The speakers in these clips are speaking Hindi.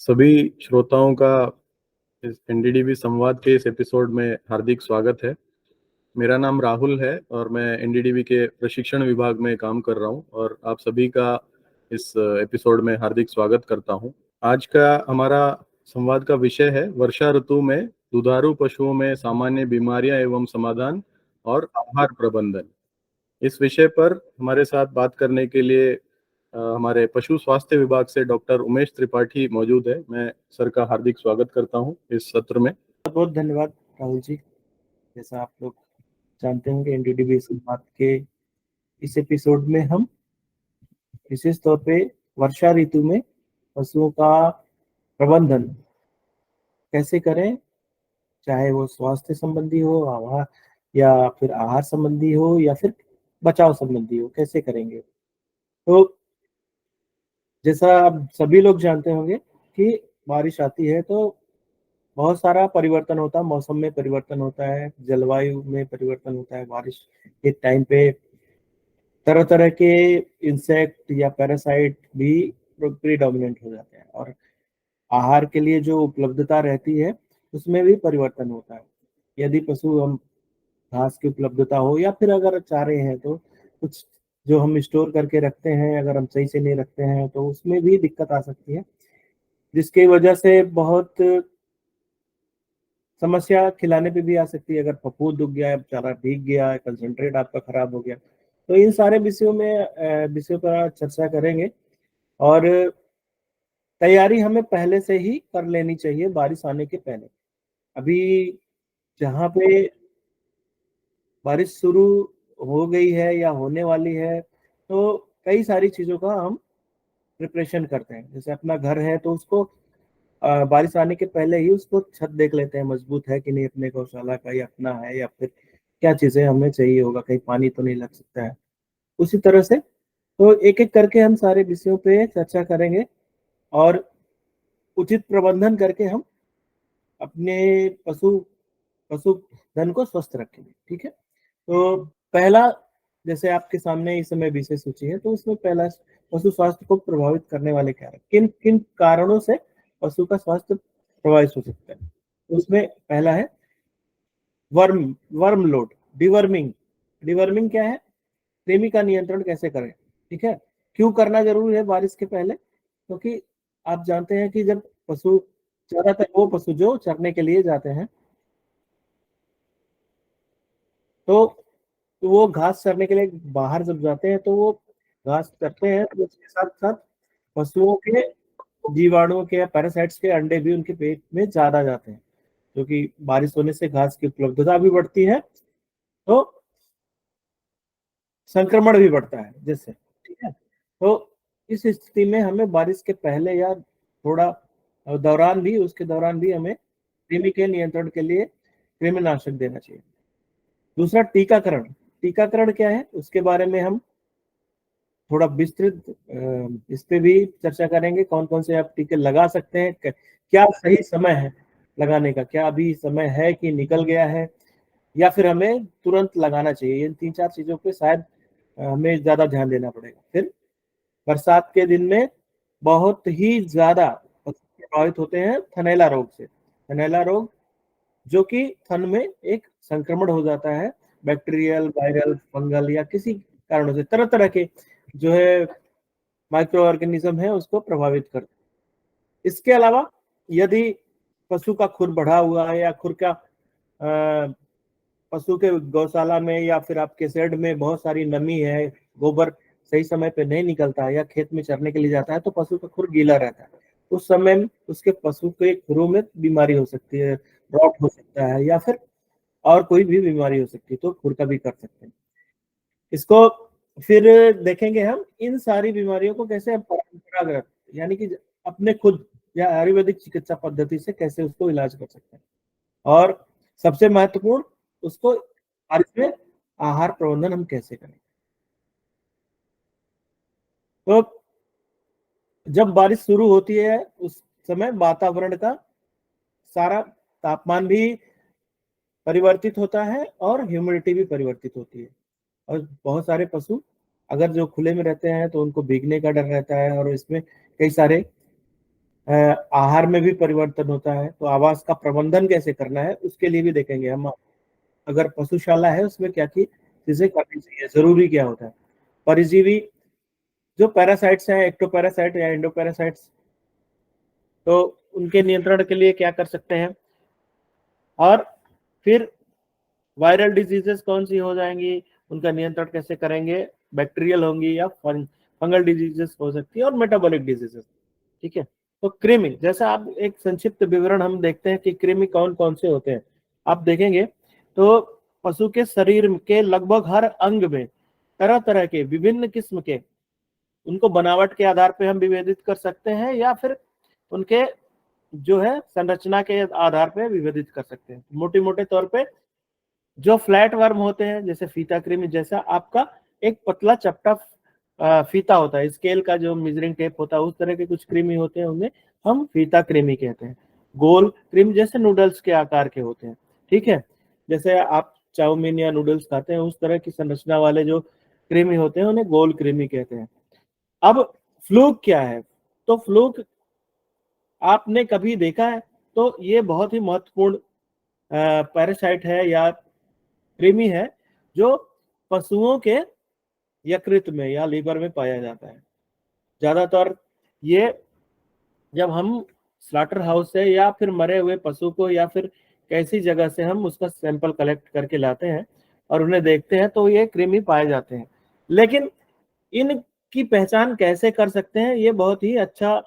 सभी श्रोताओं का इस एनडीडीबी संवाद के इस एपिसोड में हार्दिक स्वागत है। मेरा नाम राहुल है और मैं एनडीडीबी के प्रशिक्षण विभाग में काम कर रहा हूं और आप सभी का इस एपिसोड में हार्दिक स्वागत करता हूं। आज का हमारा संवाद का विषय है वर्षा ऋतु में दुधारू पशुओं में सामान्य बीमारियां एवं समाधान और आहार प्रबंधन। इस विषय पर हमारे साथ बात करने के लिए हमारे पशु स्वास्थ्य विभाग से डॉक्टर उमेश त्रिपाठी मौजूद है। मैं सर का हार्दिक स्वागत करता हूं इस सत्र में। बहुत बहुत धन्यवाद राहुल जी। जैसा आप लोग जानते होंगे एनडीडीबी संवाद के इस एपिसोड में हम विशेष तौर पे वर्षा ऋतु में पशुओं का प्रबंधन कैसे करें, चाहे वो स्वास्थ्य संबंधी हो, आहार या फिर आहार संबंधी हो या फिर बचाव संबंधी हो, कैसे करेंगे। तो जैसा आप सभी लोग जानते होंगे कि बारिश आती है तो बहुत सारा परिवर्तन होता है, मौसम में परिवर्तन होता है, जलवायु में परिवर्तन होता है। बारिश के टाइम पे तरह तरह के इंसेक्ट या पैरासाइट भी प्रीडोमिनेंट हो जाते हैं और आहार के लिए जो उपलब्धता रहती है उसमें भी परिवर्तन होता है। यदि पशु हम घास की उपलब्धता हो या फिर अगर चारे हैं तो कुछ जो हम स्टोर करके रखते हैं, अगर हम सही से नहीं रखते हैं तो उसमें भी दिक्कत आ सकती है, जिसकी वजह से बहुत समस्या खिलाने पे भी आ सकती है। अगर फफूंद उग गया, चारा भीग गया, कंसंट्रेट आपका खराब हो गया, तो इन सारे विषयों पर चर्चा करेंगे। और तैयारी हमें पहले से ही कर लेनी चाहिए बारिश आने के पहले। अभी जहाँ पे बारिश शुरू हो गई है या होने वाली है तो कई सारी चीज़ों का हम प्रिपरेशन करते हैं। जैसे अपना घर है तो उसको बारिश आने के पहले ही उसको छत देख लेते हैं, मजबूत है कि नहीं, अपने गौशाला का या अपना है, या फिर क्या चीज़ें हमें चाहिए होगा, कहीं पानी तो नहीं लग सकता है। उसी तरह से तो एक एक करके हम सारे विषयों पे चर्चा करेंगे और उचित प्रबंधन करके हम अपने पशु पशुधन को स्वस्थ रखेंगे। ठीक है, तो पहला, जैसे आपके सामने इस समय विषय सूची है, तो उसमें पहला, पशु स्वास्थ्य को प्रभावित करने वाले क्या है, किन किन कारणों से पशु का स्वास्थ्य प्रभावित हो सकता है। तो उसमें पहला है वर्म लोड, डिवर्मिंग। डिवर्मिंग क्या है? कृमि का नियंत्रण कैसे करें। ठीक है, क्यों करना जरूरी है बारिश के पहले? क्योंकि आप जानते हैं कि जब पशु, ज्यादातर वो पशु जो चरने के लिए जाते हैं तो वो घास चरने के लिए बाहर जब जाते हैं तो वो घास चरते हैं, तो उसके साथ साथ पशुओं के जीवाणुओं के या पैरासाइट्स के अंडे भी उनके पेट में ज्यादा जाते हैं, क्योंकि बारिश होने से घास की उपलब्धता भी बढ़ती है तो संक्रमण भी बढ़ता है जिससे। ठीक है, तो इस स्थिति में हमें बारिश के पहले या थोड़ा दौरान भी, उसके दौरान भी हमें कृमि के नियंत्रण के लिए कृमिनाशक देना चाहिए। दूसरा, टीकाकरण। टीकाकरण क्या है उसके बारे में हम थोड़ा विस्तृत इस पे भी चर्चा करेंगे। कौन कौन से आप टीके लगा सकते हैं, क्या सही समय है लगाने का, क्या अभी समय है कि निकल गया है, या फिर हमें तुरंत लगाना चाहिए। इन तीन चार चीजों पे शायद हमें ज्यादा ध्यान देना पड़ेगा। फिर बरसात के दिन में बहुत ही ज्यादा प्रभावित होते हैं थनैला रोग से। थनैला रोग जो कि थन में एक संक्रमण हो जाता है, बैक्टीरियल, वायरल, फंगल या किसी कारणों से, तरह तरह के जो है माइक्रो ऑर्गेनिज्म है उसको प्रभावित करते हैं। इसके अलावा यदि पशु का खुर बढ़ा हुआ है या खुर का पशु के गौशाला में या फिर आपके शेड में बहुत सारी नमी है, गोबर सही समय पे नहीं निकलता है या खेत में चरने के लिए जाता है तो पशु का खुर गीला रहता है। उस समय में उसके पशु के खुरों में बीमारी हो सकती है, रॉट हो सकता है या फिर और कोई भी बीमारी हो सकती है, तो खुर का भी कर सकते हैं इसको। फिर देखेंगे हम इन सारी बीमारियों को कैसे हम परंपरागत, यानी कि अपने खुद या आयुर्वेदिक चिकित्सा पद्धति से कैसे उसको इलाज कर सकते हैं। और सबसे महत्वपूर्ण, उसको बारिश में आहार प्रबंधन हम कैसे करें। तो जब बारिश शुरू होती है उस समय वातावरण का सारा तापमान भी परिवर्तित होता है और ह्यूमिडिटी भी परिवर्तित होती है। और बहुत सारे पशु अगर जो खुले में रहते हैं तो उनको भीगने का डर रहता है और इसमें कई सारे आहार में भी परिवर्तन होता है, तो आवास का प्रबंधन कैसे करना है उसके लिए भी देखेंगे हम। अगर पशुशाला है उसमें क्या की चीजें करनी चाहिए, जरूरी क्या होता है। परजीवी जो पैरासाइट्स हैं, एक्टोपैरासाइट या एंडोपैरासाइट्स, तो उनके नियंत्रण के लिए क्या कर सकते हैं। और फिर वायरल डिजीजेस कौन सी हो जाएंगी, उनका नियंत्रण कैसे करेंगे, बैक्टीरियल होंगी या फंगल डिजीजेस हो सकती है, और मेटाबॉलिक डिजीजेस। ठीक है, तो कृमि जैसा आप एक संक्षिप्त विवरण हम देखते हैं कि कृमि कौन कौन से होते हैं। आप देखेंगे तो पशु के शरीर के लगभग हर अंग में तरह तरह के विभिन्न किस्म के, उनको बनावट के आधार पे हम विभेदित कर सकते हैं या फिर उनके जो है संरचना के आधार पे विभेदित कर सकते हैं। मोटे मोटे तौर पे जो फ्लैट वर्म होते हैं, जैसे फीता कृमि जैसा आपका एक पतला चपटा फीता होता है, स्केल का जो मेजरिंग टेप होता है, उस तरह के कुछ कृमि होते हैं, उन्हें हम फीता कृमि कहते हैं। गोल कृमि जैसे नूडल्स के आकार के होते हैं। ठीक है, जैसे आप चाउमीन या नूडल्स खाते हैं, उस तरह की संरचना वाले जो कृमि होते हैं उन्हें गोल कृमि कहते हैं। अब फ्लूक क्या है, तो फ्लूक आपने कभी देखा है, तो ये बहुत ही महत्वपूर्ण पैरासाइट है या कृमि है, जो पशुओं के यकृत में या लीवर में पाया जाता है। ज्यादातर ये जब हम स्लॉटर हाउस से या फिर मरे हुए पशु को या फिर कैसी जगह से हम उसका सैंपल कलेक्ट करके लाते हैं और उन्हें देखते हैं, तो ये कृमि पाए जाते हैं। लेकिन इनकी पहचान कैसे कर सकते हैं, ये बहुत ही अच्छा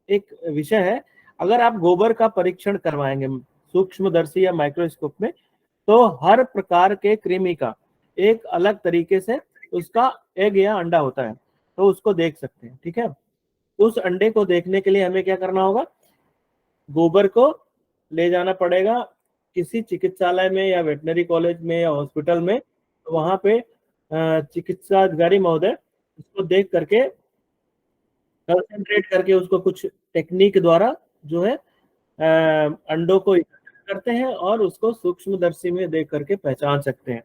एक विषय है। अगर आप गोबर का परीक्षण करवाएंगे सूक्ष्मदर्शी या माइक्रोस्कोप में, तो हर प्रकार के कृमि का एक अलग तरीके से उसका एग या अंडा होता है, तो उसको देख सकते हैं। ठीक है, उस अंडे को देखने के लिए हमें क्या करना होगा, गोबर को ले जाना पड़ेगा किसी चिकित्सालय में या वेटनरी कॉलेज में या हॉस्पिटल में। तो वहां पे चिकित्सा अधिकारी महोदय उसको देख करके कंसंट्रेट करके उसको कुछ टेक्निक द्वारा जो है अंडों को एकत्रित करते हैं और उसको सूक्ष्मदर्शी में देख करके पहचान सकते हैं।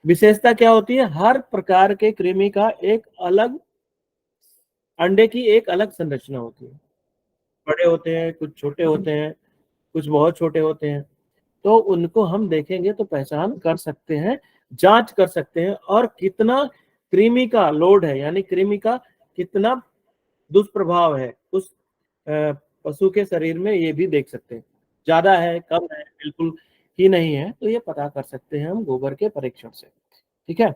विशेषता क्या होती है, हर प्रकार के कृमि का एक अलग अंडे की एक अलग संरचना होती है। बड़े होते हैं, कुछ छोटे होते हैं, कुछ बहुत छोटे होते हैं। तो उनको हम देखेंगे तो पहचान कर सकते हैं, जांच कर सकते हैं, और कितना कृमि का लोड है, यानी कृमि का कितना दुष्प्रभाव है उस पशु के शरीर में, ये भी देख सकते हैं। ज्यादा है, कम है, बिल्कुल ही नहीं है, तो ये पता कर सकते हैं हम गोबर के परीक्षण से। ठीक है,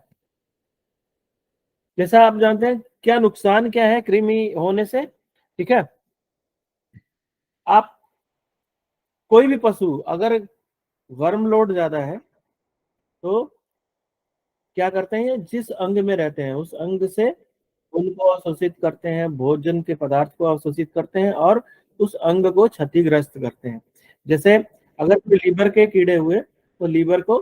जैसा आप जानते हैं क्या नुकसान क्या है कृमि होने से। ठीक है, आप कोई भी पशु अगर वर्म लोड ज्यादा है तो क्या करते हैं, जिस अंग में रहते हैं उस अंग से उनको अवशोषित करते हैं, भोजन के पदार्थ को अवशोषित करते हैं और उस अंग को क्षतिग्रस्त करते हैं। जैसे अगर कोई लीवर के कीड़े हुए तो लीवर को,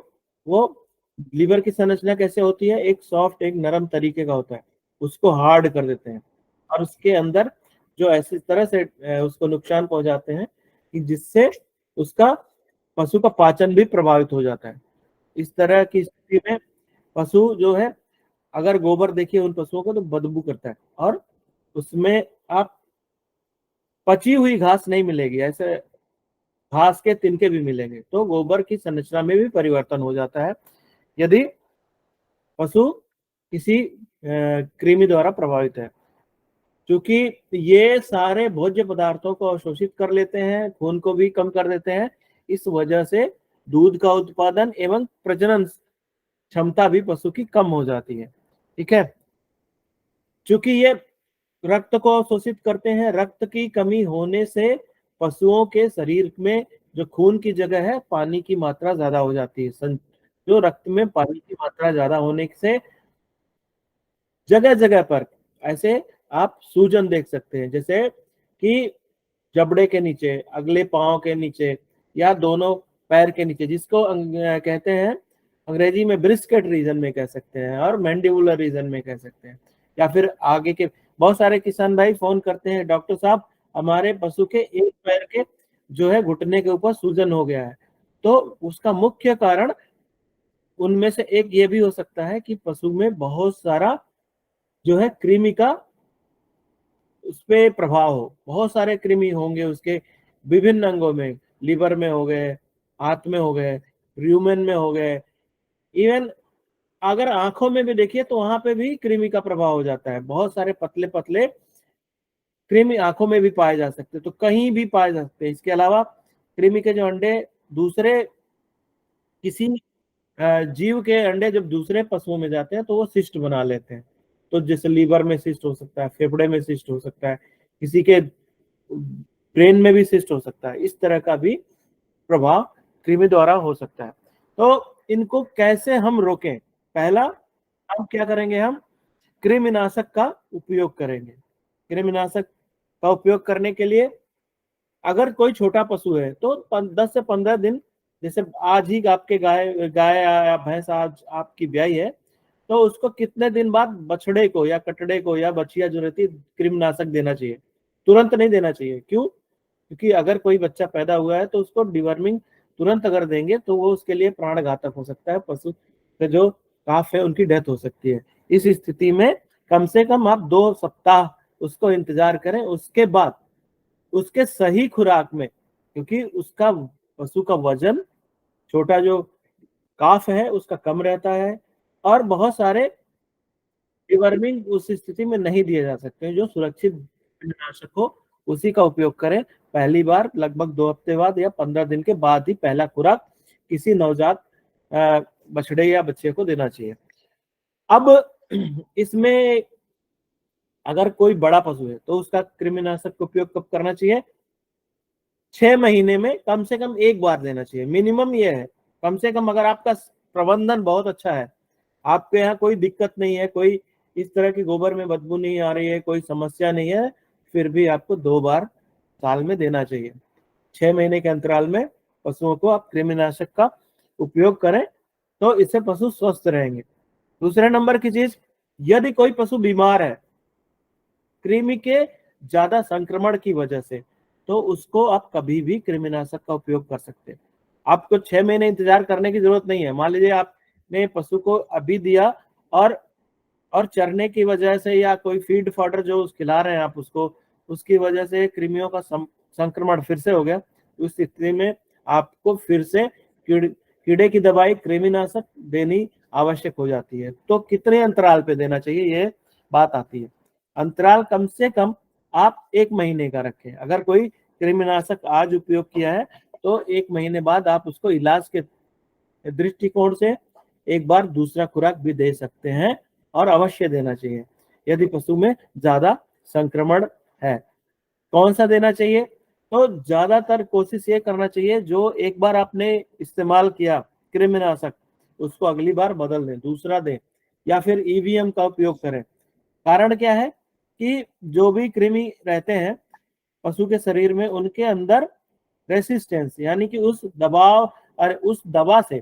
वो लीवर की संरचना कैसे होती है, एक सॉफ्ट एक नरम तरीके का होता है, उसको हार्ड कर देते हैं और उसके अंदर जो ऐसी तरह से उसको नुकसान पहुंचाते हैं कि जिससे उसका पशु का पाचन भी प्रभावित हो जाता है। इस तरह की स्थिति में पशु जो है, अगर गोबर देखिए उन पशुओं को तो बदबू करता है और उसमें आप पची हुई घास नहीं मिलेगी, ऐसे घास के तिनके भी मिलेंगे। तो गोबर की संरचना में भी परिवर्तन हो जाता है यदि पशु किसी कृमि द्वारा प्रभावित है, क्योंकि ये सारे भोज्य पदार्थों को अवशोषित कर लेते हैं, खून को भी कम कर देते हैं। इस वजह से दूध का उत्पादन एवं प्रजनन क्षमता भी पशु की कम हो जाती है। ठीक है, क्योंकि ये रक्त को अवशोषित करते हैं, रक्त की कमी होने से पशुओं के शरीर में जो खून की जगह है पानी की मात्रा ज्यादा हो जाती है। जो रक्त में पानी की मात्रा ज्यादा होने से जगह जगह पर ऐसे आप सूजन देख सकते हैं, जैसे कि जबड़े के नीचे, अगले पांव के नीचे या दोनों पैर के नीचे, जिसको कहते हैं अंग्रेजी में ब्रिस्केट रीजन में कह सकते हैं और मैंडिबुलर रीजन में कह सकते हैं, या फिर आगे के। बहुत सारे किसान भाई फोन करते हैं, डॉक्टर साहब हमारे पशु के एक पैर के जो है घुटने के ऊपर सूजन हो गया है। तो उसका मुख्य कारण उनमें से एक ये भी हो सकता है कि पशु में बहुत सारा जो है कृमि का उस पे प्रभाव हो। बहुत सारे कृमि होंगे उसके विभिन्न अंगों में, लिवर में हो गए, हाथ में हो गए, र्यूमेन में हो गए, इवन अगर आंखों में भी देखिए तो वहां पे भी कृमि का प्रभाव हो जाता है। बहुत सारे पतले पतले कृमि आंखों में भी पाए जा सकते हैं, तो कहीं भी पाए जा सकते हैं। इसके अलावा कृमि के जो अंडे दूसरे किसी जीव के अंडे जब दूसरे पशुओं में जाते हैं तो वो सिस्ट बना लेते हैं। तो जैसे लीवर में सिस्ट हो सकता है, फेफड़े में सिस्ट हो सकता है, किसी के ब्रेन में भी सिस्ट हो सकता है। इस तरह का भी प्रभाव कृमि द्वारा हो सकता है। तो इनको कैसे हम रोकें? पहला, हम क्या करेंगे, हम कृमिनाशक का उपयोग करेंगे। कृमिनाशक का उपयोग करने के लिए अगर कोई छोटा पशु है तो 10 से 15 दिन, जैसे आज ही आपके गाय गाय या भैंस आज आपकी ब्याई है, तो उसको कितने दिन बाद बछड़े को या कटड़े को या बछिया जो रहती है कृमिनाशक देना चाहिए। तुरंत नहीं देना चाहिए। क्यों? क्योंकि अगर कोई बच्चा पैदा हुआ है तो उसको डिवर्मिंग तुरंत अगर देंगे तो वो उसके लिए प्राण घातक हो सकता है। पशु के जो काफ है उनकी डेथ हो सकती है। इस स्थिति में कम से कम आप 2 सप्ताह उसको इंतजार करें। उसके बाद उसके सही खुराक में, क्योंकि उसका पशु का वजन, छोटा जो काफ है उसका कम रहता है, और बहुत सारे डिवर्मिंग उस स्थिति में नहीं दिए जा सकते हैं। जो सुरक्षित कीटनाशक हो उसी का उपयोग करें। पहली बार लगभग 2 हफ्ते बाद या 15 दिन के बाद ही पहला खुराक किसी नवजात बछड़े या बच्चे को देना चाहिए। अब इसमें अगर कोई बड़ा पशु है तो उसका कृमिनाशक का उपयोग कब करना चाहिए? 6 महीने में कम से कम एक बार देना चाहिए। मिनिमम ये है। कम से कम अगर आपका प्रबंधन बहुत अच्छा है, आपके यहाँ कोई दिक्कत नहीं है, कोई इस तरह की गोबर में बदबू नहीं आ रही है, कोई समस्या नहीं है, फिर भी आपको 2 बार साल में देना चाहिए। 6 महीने के अंतराल में पशुओं को आप कृमिनाशक का उपयोग करें तो इससे पशु स्वस्थ रहेंगे। दूसरे नंबर की चीज, यदि कोई पशु बीमार है कृमि के ज्यादा संक्रमण की वजह से, तो उसको आप कभी भी कृमिनाशक का उपयोग कर सकते हैं। आपको 6 महीने इंतजार करने की जरूरत नहीं है। मान लीजिए आपने पशु को अभी दिया और चरने की वजह से या कोई फीड फॉडर जो खिला रहे हैं आप उसको, उसकी वजह से कृमियों का संक्रमण फिर से हो गया। उस स्थिति में आपको फिर से कीड़े की दवाई कृमिनाशक देनी आवश्यक हो जाती है। तो कितने अंतराल पे देना चाहिए, ये बात आती है। अंतराल कम से कम आप 1 महीने का रखें। अगर कोई कृमिनाशक आज उपयोग किया है तो 1 महीने बाद आप उसको इलाज के दृष्टिकोण से एक बार दूसरा खुराक भी दे सकते हैं, और अवश्य देना चाहिए यदि पशु में ज्यादा संक्रमण है। कौन सा देना चाहिए? तो ज्यादातर कोशिश ये करना चाहिए जो एक बार आपने इस्तेमाल किया कृमिनाशक, उसको अगली बार बदल दें, दूसरा दें, या फिर ईवीएम का उपयोग करें। कारण क्या है कि जो भी कृमि रहते हैं पशु के शरीर में, उनके अंदर रेसिस्टेंस यानी कि उस दबाव और उस दवा से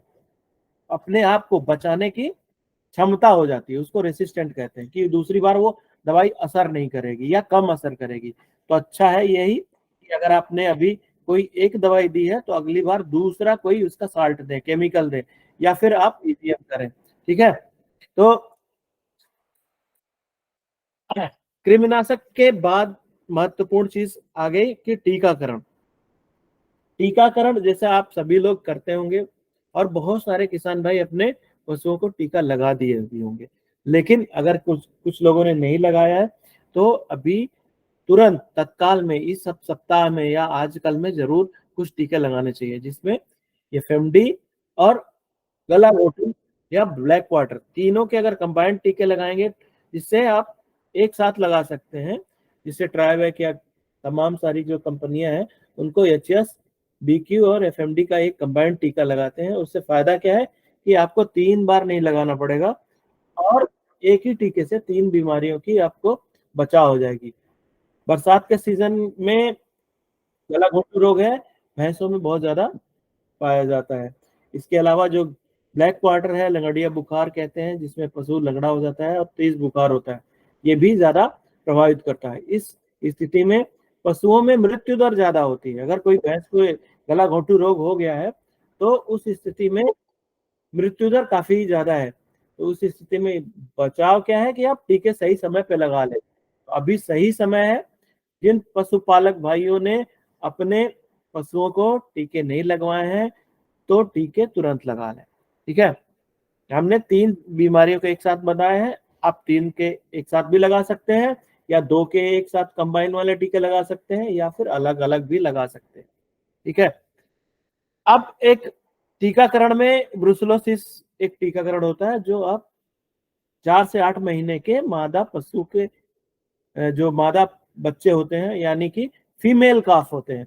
अपने आप को बचाने की क्षमता हो जाती है। उसको रेसिस्टेंट कहते हैं, कि दूसरी बार वो दवाई असर नहीं करेगी या कम असर करेगी। तो अच्छा है यही कि अगर आपने अभी कोई एक दवाई दी है तो अगली बार दूसरा कोई उसका साल्ट दे, केमिकल दे, या फिर आप ईवीएम करें। ठीक है। तो कृमिनाशक के बाद महत्वपूर्ण चीज आ गई कि टीकाकरण। टीकाकरण जैसे आप सभी लोग करते होंगे, और बहुत सारे किसान भाई अपने पशुओं को टीका लगा दिए भी होंगे। लेकिन अगर कुछ कुछ लोगों ने नहीं लगाया है तो अभी तुरंत तत्काल में इस सप्ताह में या आजकल में जरूर कुछ टीके लगाने चाहिए, जिसमें एफएमडी और गला घोटू या ब्लैक वाटर, तीनों के अगर कंबाइंड टीके लगाएंगे, जिससे आप एक साथ लगा सकते हैं। जिससे ट्राइवैक या तमाम सारी जो कंपनियां हैं उनको एचएस, बीक्यू और एफएमडी का एक कंबाइंड टीका लगाते हैं। उससे फायदा क्या है कि आपको 3 बार नहीं लगाना पड़ेगा, और एक ही टीके से 3 बीमारियों की आपको बचाव हो जाएगी। बरसात के सीजन में गला घोटू रोग है, भैंसों में बहुत ज्यादा पाया जाता है। इसके अलावा जो ब्लैक क्वार्टर है, लंगड़िया बुखार कहते हैं, जिसमें पशु लंगड़ा हो जाता है और तेज बुखार होता है, ये भी ज्यादा प्रभावित करता है। इस स्थिति में पशुओं में मृत्यु दर ज्यादा होती है। अगर कोई भैंस को गला घोटू रोग हो गया है तो उस स्थिति में मृत्यु दर काफी ज्यादा है। तो उस स्थिति में बचाव क्या है कि आप टीके सही समय पे लगा लें। अभी सही समय है जिन पशुपालक भाइयों ने अपने पशुओं को टीके नहीं लगवाए हैं तो टीके तुरंत लगा लें। ठीक है, हमने 3 बीमारियों को एक साथ बताए हैं, आप 3 के एक साथ भी लगा सकते हैं या 2 के एक साथ कंबाइन वाले टीके लगा सकते हैं या फिर अलग अलग भी लगा सकते हैं। ठीक है, अब एक टीकाकरण में ब्रुसेलोसिस एक टीकाकरण होता है जो आप 4 से 8 महीने के मादा पशु के जो मादा बच्चे होते हैं यानी कि फीमेल काफ होते हैं,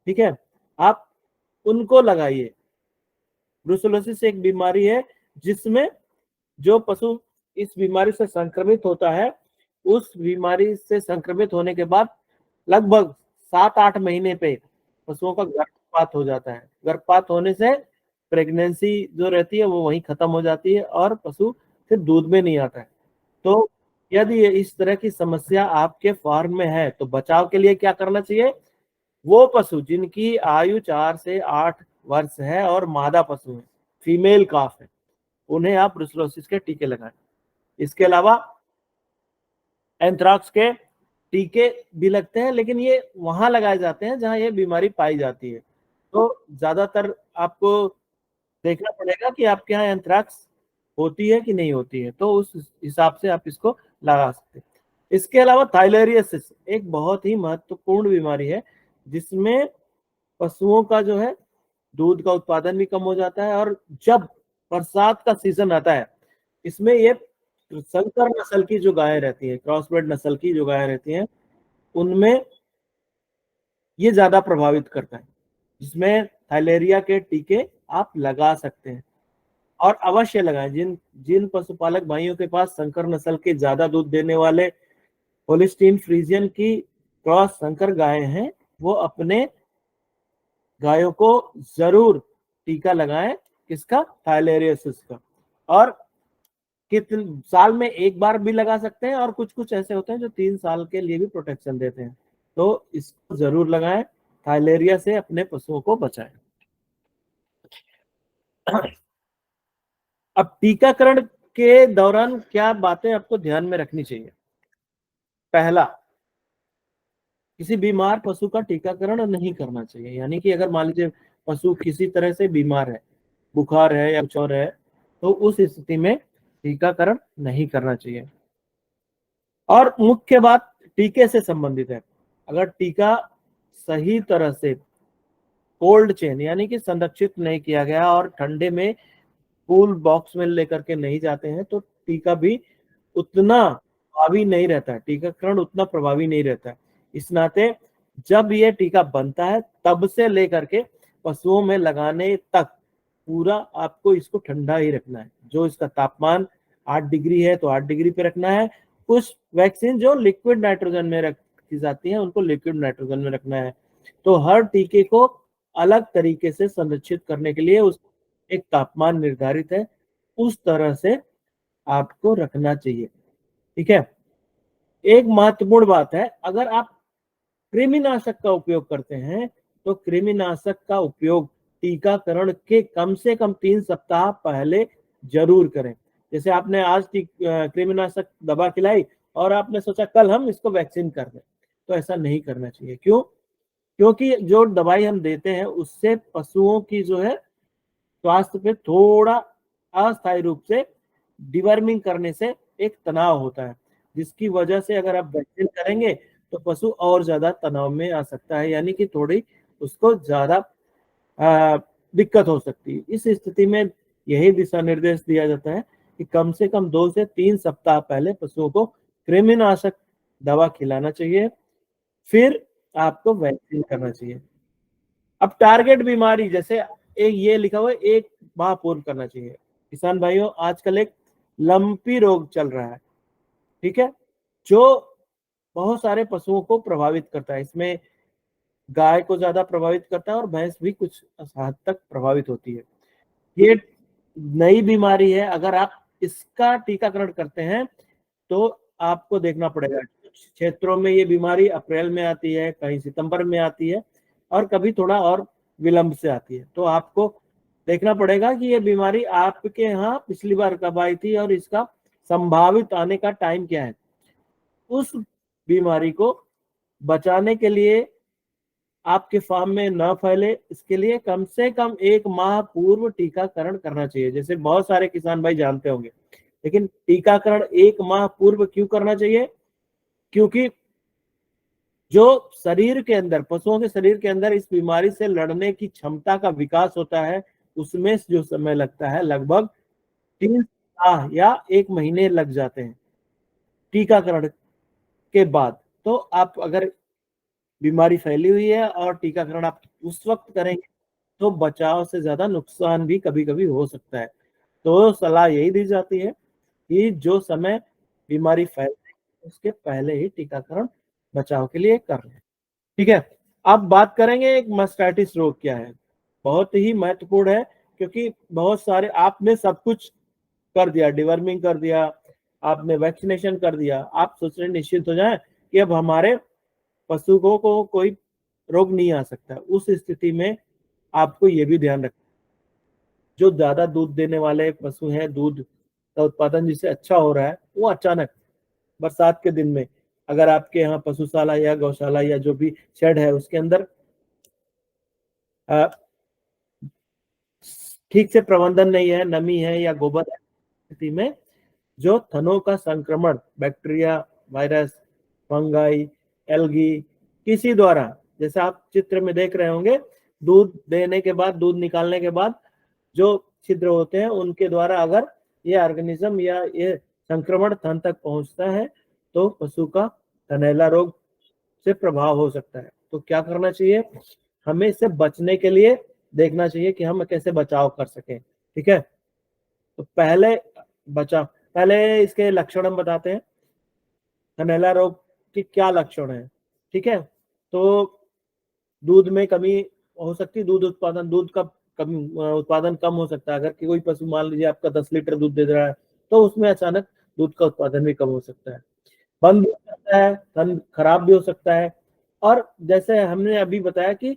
ठीक है, आप उनको लगाइए। ब्रुसेलोसिस एक बीमारी है जिसमें जो पशु इस बीमारी से संक्रमित होता है, उस बीमारी से संक्रमित होने के बाद लगभग 7-8 महीने पे पशुओं का गर्भपात हो जाता है। गर्भपात होने से प्रेगनेंसी जो रहती है वो वहीं खत्म हो जाती है और पशु फिर दूध में नहीं आता है। तो यदि इस तरह की समस्या आपके फार्म में है तो बचाव के लिए क्या करना चाहिए? वो पशु जिनकी आयु 4 से 8 वर्ष है और मादा पशु है, फीमेल काफ है, उन्हें आप ब्रुसेलोसिस के टीके लगाएं। इसके अलावा एंथ्राक्स के टीके भी लगते हैं, लेकिन ये वहां लगाए जाते हैं जहां ये बीमारी पाई जाती है। तो ज्यादातर आपको देखना पड़ेगा कि आपके यहाँ एंथ्राक्स होती है कि नहीं होती है, तो उस हिसाब से आप इसको लगा सकते हैं। इसके अलावा थाइलेरियसिस एक बहुत ही महत्वपूर्ण बीमारी है जिसमें पशुओं का जो है दूध का उत्पादन भी कम हो जाता है और जब बरसात का सीजन आता है इसमें ये संकर नस्ल की जो गायें रहती है, क्रॉसब्रेड नस्ल की जो गायें रहती हैं, उनमें ये ज्यादा प्रभावित करता है, जिसमें थाइलेरिया के टीके आप लगा सकते हैं और अवश्य लगाएं। जिन जिन पशुपालक भाइयों के पास संकर नस्ल के ज्यादा दूध देने वाले होलिस्टीन फ्रीजियन की क्रॉस संकर गायें हैं, वो अपने गायों को जरूर टीका लगाएं। किसका? थाइलेरियसिस का। और कितने साल में एक बार भी लगा सकते हैं और कुछ कुछ ऐसे होते हैं जो 3 साल के लिए भी प्रोटेक्शन देते हैं, तो इसको जरूर लगाएं, थाइलेरिया से अपने पशुओं को बचाएं। अब टीकाकरण के दौरान क्या बातें आपको ध्यान में रखनी चाहिए? पहला, किसी बीमार पशु का टीकाकरण नहीं करना चाहिए, यानी कि अगर मान लीजिए पशु किसी तरह से बीमार है, बुखार है या कुछ और है, तो उस स्थिति में टीकाकरण नहीं करना चाहिए। और मुख्य बात टीके से संबंधित है, अगर टीका सही तरह से कोल्ड चेन यानी कि संरक्षित नहीं किया गया और ठंडे में कूल बॉक्स में लेकर के नहीं जाते हैं तो टीका भी उतना प्रभावी नहीं रहता है, टीकाकरण उतना प्रभावी नहीं रहता है। इस नाते जब ये टीका बनता है तब से लेकर के पशुओं में लगाने तक पूरा आपको इसको ठंडा ही रखना है। जो इसका तापमान 8 डिग्री है तो 8 डिग्री पे रखना है। कुछ वैक्सीन जो लिक्विड नाइट्रोजन में रखी जाती है उनको लिक्विड नाइट्रोजन में रखना है। तो हर टीके को अलग तरीके से संरक्षित करने के लिए उस एक तापमान निर्धारित है, उस तरह से आपको रखना चाहिए। ठीक है, एक महत्वपूर्ण बात है, अगर आप कृमिनाशक का उपयोग करते हैं तो कृमिनाशक का उपयोग टीकाकरण के कम से कम 3 सप्ताह पहले जरूर करें। जैसे आपने आज कृमिनाशक दवा खिलाई और आपने सोचा कल हम इसको वैक्सीन कर दें, तो ऐसा नहीं करना चाहिए। क्यों? क्योंकि जो दवाई हम देते हैं उससे पशुओं की जो है स्वास्थ्य पे थोड़ा अस्थायी रूप से डिवर्मिंग करने से एक तनाव होता है, जिसकी वजह से अगर आप वैक्सीन करेंगे तो पशु और ज्यादा तनाव में आ सकता है, यानी कि थोड़ी उसको ज्यादा दिक्कत हो सकती है। इस स्थिति में यही दिशा निर्देश दिया जाता है कि कम से कम 2 से 3 सप्ताह पहले पशुओं को कृमिनाशक दवा खिलाना चाहिए, फिर आपको वैक्सीन करना चाहिए। अब टारगेट बीमारी जैसे एक ये लिखा हुआ है, एक माह पूर्व करना चाहिए। किसान भाइयों, आजकल एक लंपी रोग चल रहा है, ठीक है, जो बहुत सारे पशुओं को प्रभावित करता है। इसमें गाय को ज्यादा प्रभावित करता है और भैंस भी कुछ हद तक प्रभावित होती है। ये नई बीमारी है, अगर आप इसका टीकाकरण करते हैं तो आपको देखना पड़ेगा। कुछ क्षेत्रों में ये बीमारी अप्रैल में आती है, कहीं सितंबर में आती है और कभी थोड़ा और विलंब से आती है। तो आपको देखना पड़ेगा कि ये बीमारी आपके यहाँ पिछली बार कब आई थी और इसका संभावित आने का टाइम क्या है। उस बीमारी को बचाने के लिए आपके फार्म में न फैले, इसके लिए कम से कम 1 माह पूर्व टीकाकरण करना चाहिए। जैसे बहुत सारे किसान भाई जानते होंगे, लेकिन टीकाकरण 1 माह पूर्व क्यों करना चाहिए? क्योंकि जो शरीर के अंदर, पशुओं के शरीर के अंदर इस बीमारी से लड़ने की क्षमता का विकास होता है, उसमें जो समय लगता है लगभग 3 सप्ताह या 1 महीने लग जाते हैं टीकाकरण के बाद। तो आप अगर बीमारी फैली हुई है और टीकाकरण आप उस वक्त करेंगे तो बचाव से ज्यादा नुकसान भी कभी कभी हो सकता है। तो सलाह यही दी जाती है कि जो समय बीमारी फैल रही है उसके पहले ही टीकाकरण बचाव के लिए कर लें। ठीक है, अब बात करेंगे एक मास्टाइटिस रोग क्या है। बहुत ही महत्वपूर्ण है, क्योंकि बहुत सारे आपने सब कुछ कर दिया, डिवर्मिंग कर दिया, आपने वैक्सीनेशन कर दिया, आप सोच रहे निश्चित हो जाएं कि अब हमारे पशु को कोई रोग नहीं आ सकता। उस स्थिति में आपको ये भी ध्यान रखना, जो ज्यादा दूध देने वाले पशु हैं, दूध का उत्पादन जिससे अच्छा हो रहा है, वो अचानक बरसात के दिन में अगर आपके यहाँ पशुशाला या गौशाला या जो भी शेड है उसके अंदर ठीक से प्रबंधन नहीं है, नमी है या गोबर है, स्थिति में जो थनों का संक्रमण बैक्टीरिया, वायरस, फंगाई, एल्गी किसी द्वारा, जैसे आप चित्र में देख रहे होंगे, दूध देने के बाद, दूध निकालने के बाद जो छिद्र होते हैं उनके द्वारा अगर ये ऑर्गेनिज्म या ये संक्रमण थन तक पहुंचता है तो पशु का थनैला रोग से प्रभाव हो सकता है। तो क्या करना चाहिए? हमें इससे बचने के लिए देखना चाहिए कि हम कैसे बचाव कर सकें। ठीक है, तो पहले इसके लक्षण हम बताते हैं। थनैला रोग के क्या लक्षण है? ठीक है, तो दूध में कमी हो सकती है, दूध का उत्पादन कम हो सकता है। अगर कोई पशु मान लीजिए आपका 10 लीटर दूध दे रहा है तो उसमें अचानक दूध का उत्पादन भी कम हो सकता है, बंद भी हो सकता है, थन खराब भी हो सकता है। और जैसे हमने अभी बताया कि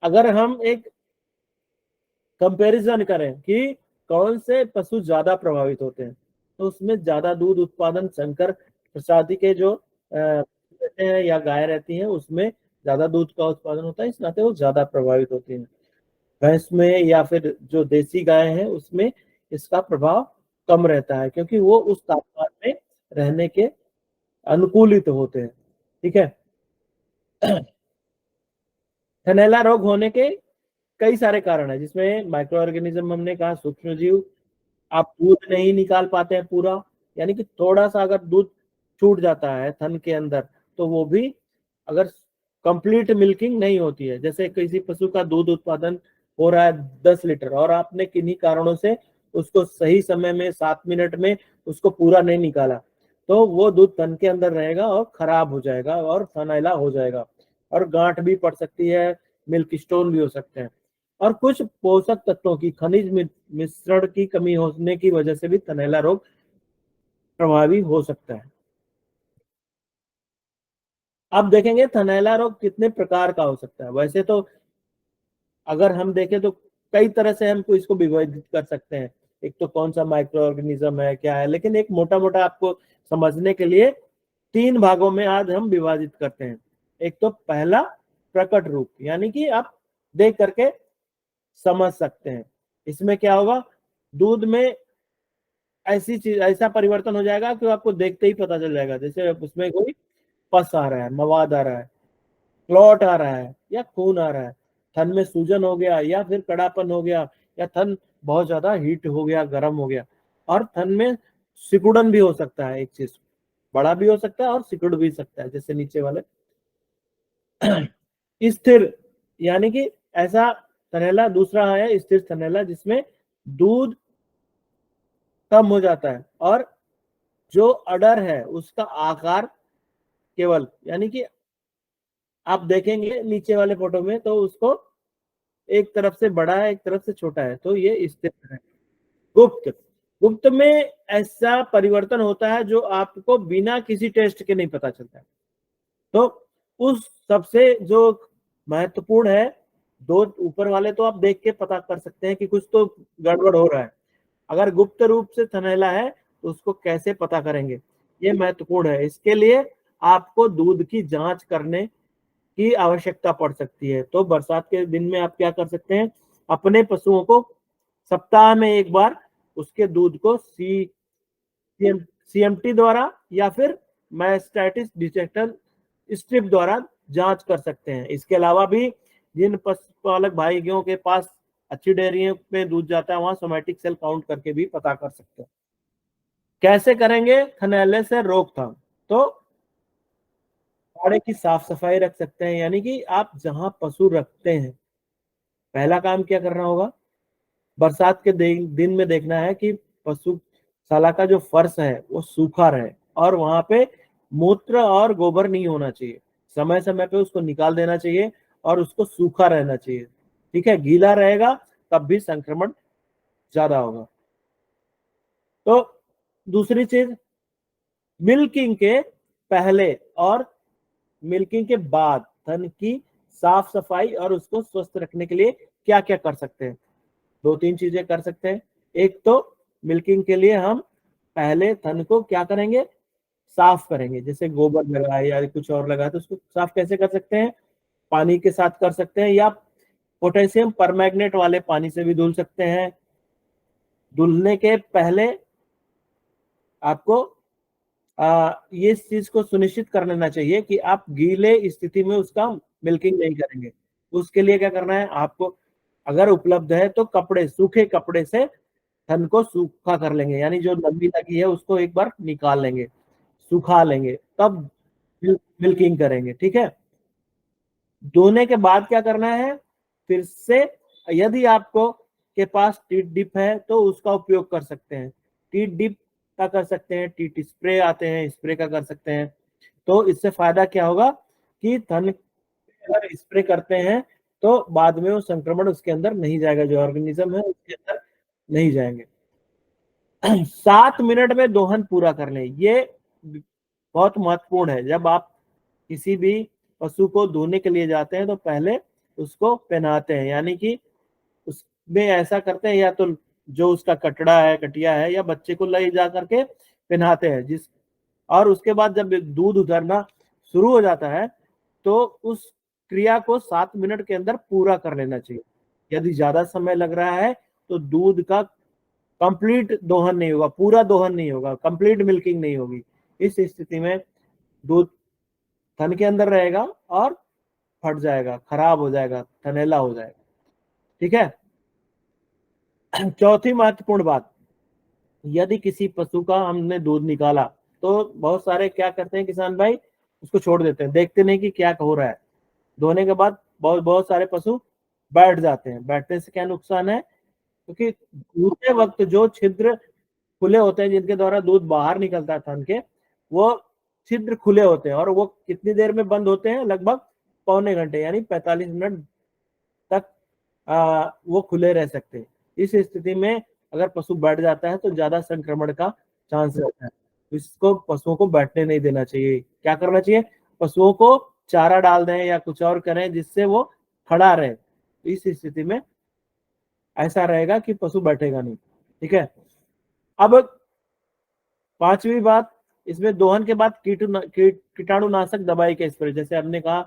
अगर हम एक कंपैरिजन करें कि कौन से पशु ज्यादा प्रभावित होते हैं, तो उसमें ज्यादा दूध उत्पादन संकर प्रजाति के जो रहते हैं या गाय रहती हैं उसमें ज्यादा दूध का उत्पादन होता है, इस नाते वो ज्यादा प्रभावित होती हैं। भैंस में या फिर जो देसी गाय है उसमें इसका प्रभाव कम रहता है, क्योंकि वो उस तापमान में रहने के अनुकूलित होते हैं। ठीक है, थनैला रोग होने के कई सारे कारण है, जिसमें माइक्रो ऑर्गेनिज्म हमने कहा, सूक्ष्म जीव, आप दूध नहीं निकाल पाते हैं पूरा, यानी कि थोड़ा सा अगर दूध छूट जाता है थन के अंदर तो वो भी अगर कंप्लीट मिल्किंग नहीं होती है, जैसे किसी पशु का दूध उत्पादन हो रहा है 10 लीटर और आपने किन्हीं कारणों से उसको सही समय में 7 मिनट में उसको पूरा नहीं निकाला, तो वो दूध थन के अंदर रहेगा और खराब हो जाएगा और थनैला हो जाएगा और गांठ भी पड़ सकती है, मिल्क स्टोन भी हो सकते हैं। और कुछ पोषक तत्वों की, खनिज मिश्रण की कमी होने की वजह से भी थनैला रोग प्रभावी हो सकता है। अब देखेंगे थनैला रोग कितने प्रकार का हो सकता है। वैसे तो अगर हम देखें तो कई तरह से हमको इसको विभाजित कर सकते हैं, एक तो कौन सा माइक्रो ऑर्गेनिज्म है क्या है, लेकिन एक मोटा मोटा आपको समझने के लिए 3 भागों में आज हम विभाजित करते हैं। एक तो पहला प्रकट रूप, यानी कि आप देख करके समझ सकते हैं। इसमें क्या होगा, दूध में ऐसी चीज, ऐसा परिवर्तन हो जाएगा कि आपको देखते ही पता चल जाएगा, जैसे उसमें कोई पस आ रहा है, मवाद आ रहा है, क्लॉट आ रहा है या खून आ रहा है, थन में सूजन हो गया या फिर कड़ापन हो गया, या थन बहुत ज्यादा हीट हो गया, गर्म हो गया, और थन में सिकुड़न भी हो सकता है, एक चीज बड़ा भी हो सकता है और सिकुड़ भी सकता है, जैसे नीचे वाले स्थिर, यानी कि ऐसा थनैला। दूसरा है स्थिर थनैला, जिसमें दूध कम हो जाता है और जो अडर है उसका आकार केवल, यानी कि आप देखेंगे नीचे वाले फोटो में तो उसको एक तरफ से बड़ा है एक तरफ से छोटा है, तो ये स्थिर है। गुप्त, गुप्त में ऐसा परिवर्तन होता है जो आपको बिना किसी टेस्ट के नहीं पता चलता है। तो उस सबसे जो महत्वपूर्ण है, दो ऊपर वाले तो आप देख के पता कर सकते हैं कि कुछ तो गड़बड़ हो रहा है, अगर गुप्त रूप से थनैला है तो उसको कैसे पता करेंगे, ये महत्वपूर्ण है। इसके लिए आपको दूध की जांच करने की आवश्यकता पड़ सकती है। तो बरसात के दिन में आप क्या कर सकते हैं, अपने पशुओं को सप्ताह में एक बार उसके दूध को सीएमटी द्वारा या फिर मास्टाइटिस डिटेक्टर स्ट्रिप द्वारा जांच कर सकते हैं। इसके अलावा भी जिन पशुपालक भाइयों के पास अच्छी डेयरियों में दूध जाता है वहां सोमैटिक सेल काउंट करके भी पता कर सकते हैं। कैसे करेंगे थनैले से रोकथाम? तो बाड़े की साफ सफाई रख सकते हैं, यानी कि आप जहां पशु रखते हैं पहला काम क्या करना होगा, बरसात के दिन में देखना है कि पशुशाला का जो फर्श है वो सूखा रहे और वहां पे मूत्र और गोबर नहीं होना चाहिए। समय समय पे उसको निकाल देना चाहिए और उसको सूखा रहना चाहिए। ठीक है, गीला रहेगा तब भी संक्रमण ज्यादा होगा। तो दूसरी चीज, मिल्किंग के पहले और मिल्किंग के बाद थन की साफ सफाई और उसको स्वस्थ रखने के लिए क्या क्या कर सकते हैं? दो तीन चीजें कर सकते हैं। एक तो मिल्किंग के लिए हम पहले थन को क्या करेंगे, साफ करेंगे। जैसे गोबर लगाए या कुछ और लगाए तो उसको साफ कैसे कर सकते हैं, पानी के साथ कर सकते हैं या पोटेशियम परमैंगनेट वाले पानी से भी धुल सकते हैं। धुलने के पहले आपको ये चीज को सुनिश्चित कर लेना चाहिए कि आप गीले स्थिति में उसका मिल्किंग नहीं करेंगे। उसके लिए क्या करना है आपको, अगर उपलब्ध है तो कपड़े, सूखे कपड़े से थन को सूखा कर लेंगे, यानी जो नमी लगी है उसको एक बार निकाल लेंगे, सुखा लेंगे, तब मिल्किंग करेंगे। ठीक है, धोने के बाद क्या करना है, फिर से यदि आपको के पास टीट डिप है तो उसका उपयोग कर सकते हैं। टीट डिप का कर सकते हैं, टीट स्प्रे आते हैं, स्प्रे का कर सकते हैं। तो इससे फायदा क्या होगा कि थन अगर स्प्रे करते हैं तो बाद में वो संक्रमण उसके अंदर नहीं जाएगा, जो ऑर्गेनिज्म है उसके अंदर नहीं जाएंगे। 7 मिनट में दोहन पूरा कर लें, ये बहुत महत्वपूर्ण है। जब आप किसी भी पशु को धोने के लिए जाते हैं तो पहले उसको पहनाते हैं, यानी कि उसमें ऐसा करते हैं या तो जो उसका कटड़ा है, कटिया है, या बच्चे को ले जा करके पहनाते हैं जिस, और उसके बाद जब दूध उतरना शुरू हो जाता है तो उस क्रिया को 7 मिनट के अंदर पूरा कर लेना चाहिए। यदि ज्यादा समय लग रहा है तो दूध का कंप्लीट दोहन नहीं होगा, पूरा दोहन नहीं होगा, कंप्लीट मिल्किंग नहीं होगी। इस स्थिति में दूध थन के अंदर रहेगा और फट जाएगा, खराब हो जाएगा, थनैला हो जाएगा। ठीक है, चौथी महत्वपूर्ण बात, यदि किसी पशु का हमने दूध निकाला तो बहुत सारे क्या करते हैं किसान भाई, उसको छोड़ देते हैं, देखते नहीं कि क्या हो रहा है। धोने के बाद बहुत बहुत सारे पशु बैठ जाते हैं। बैठने से क्या नुकसान है, क्योंकि दूसरे वक्त जो छिद्र खुले होते हैं जिनके द्वारा दूध बाहर निकलता है थन के, वो छिद्र खुले होते हैं और वो कितनी देर में बंद होते हैं, लगभग पौने घंटे यानी 45 मिनट तक वो खुले रह सकते हैं। इस स्थिति में अगर पशु बैठ जाता है तो ज्यादा संक्रमण का चांस रहता है। इसको पशुओं को बैठने नहीं देना चाहिए। क्या करना चाहिए, पशुओं को चारा डाल दें या कुछ और करें जिससे वो खड़ा रहे। इस स्थिति में ऐसा रहेगा कि पशु बैठेगा नहीं। ठीक है, अब पांचवी बात, इसमें दोहन के बाद कीटाणुनाशक दवाई का स्प्रे, जैसे हमने कहा